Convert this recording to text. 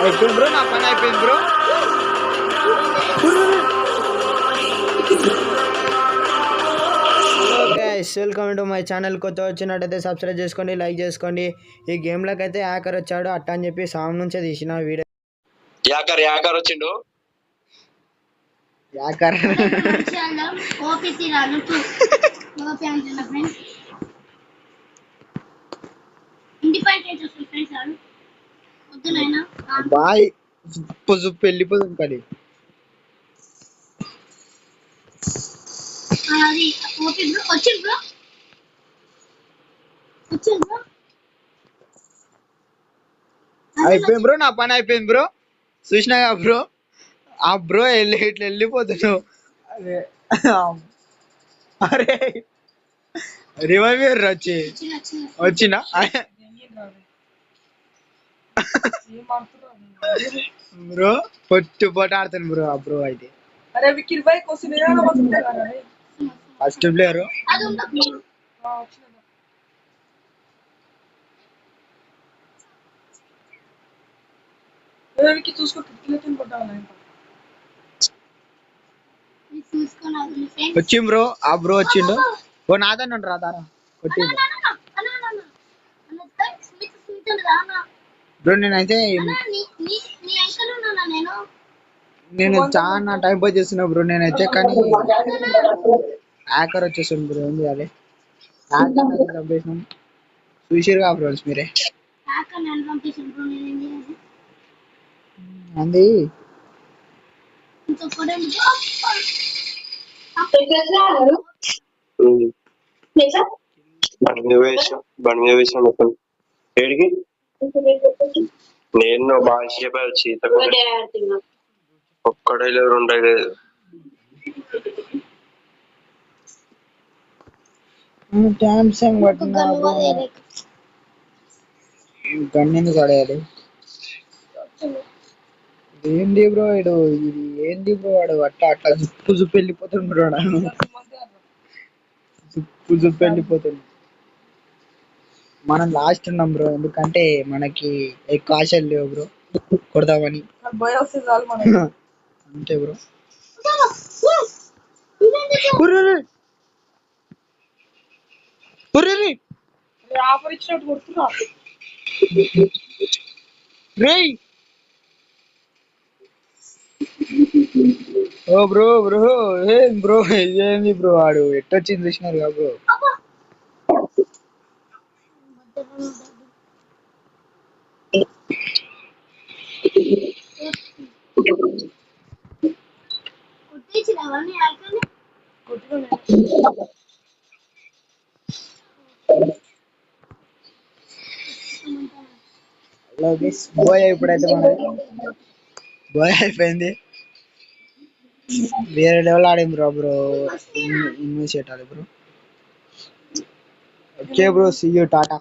అయిపోయింది బ్రో, నా పని అయిపోయింది bro. Welcome to my channel. కొత్త వచ్చినట్టయితే సబ్స్క్రైబ్ చేసుకోండి, లైక్ చేసుకోండి. ఈ గేమ్లోకి అయితే హ్యాకర్ వచ్చాడు అట్ట అని చెప్పి సామ్ నుంచే తీసిన వీడియో. హ్యాకర్ వచ్చిండు. హ్యాకర్ బాయ్ జుప్పు వెళ్ళిపోతుంది కానీ అయిపోయింది బ్రో, నా పని అయిపోయింది బ్రో. చూసినాగా బ్రో, ఆ బ్రో ఇట్లా వెళ్ళిపోతున్నావు. అరే అరే రివైవర్ వచ్చినా బ్రో, పొట్టు పొట్టు ఆడుతాను బ్రో. ఆ బ్రో అయితే ఫస్ట్ ప్లేయర్. వచ్చి బ్రో, ఆ బ్రో వచ్చిండు. ఓ నాదన్న రాదారా కొట్టి బ్రో. నేనైతే నేను చాలా టైం పాస్ చేస్తున్నా బ్రో నేనైతే, కానీ హ్యాకర్ వచ్చేసాను బ్రో. ఏం చేయాలి? చంపేసినాం. చూసిరుగా ఫ్రెండ్స్ మీరే. అంది బండి మీద వేసాను ఏడికి. నేను బాగా సేపు వచ్చి ఒక్కడే లేదు, రెండే లేదు. గన్నెందుకు పడేయాలి? ఏంది బ్రో ఇడు, ఇది ఏంది బ్రో? వాడు అట్లా అట్లా జుప్పు వెళ్ళిపోతుంది బ్రో. జుప్పు వెళ్ళిపోతుంది. మనం లాస్ట్ ఉన్నాం బ్రో, ఎందుకంటే మనకి ఎక్కువ ఆశలు లేవు బ్రో కొడదామని. అంతే బ్రో. ఓ బ్రో బ్రో, ఏం బ్రో ఏంది బ్రో? వాడు ఎట్టొచ్చింది చూసినారు కదా బ్రో. బాయ్ ఇప్పుడైతే మనకి బాయ్ అయిపోయింది. వేరే లెవెల్ ఆడింది బ్రో. బ్రో ఇన్వెస్ట్ చేయాలి bro. Okay bro, see you, Tata.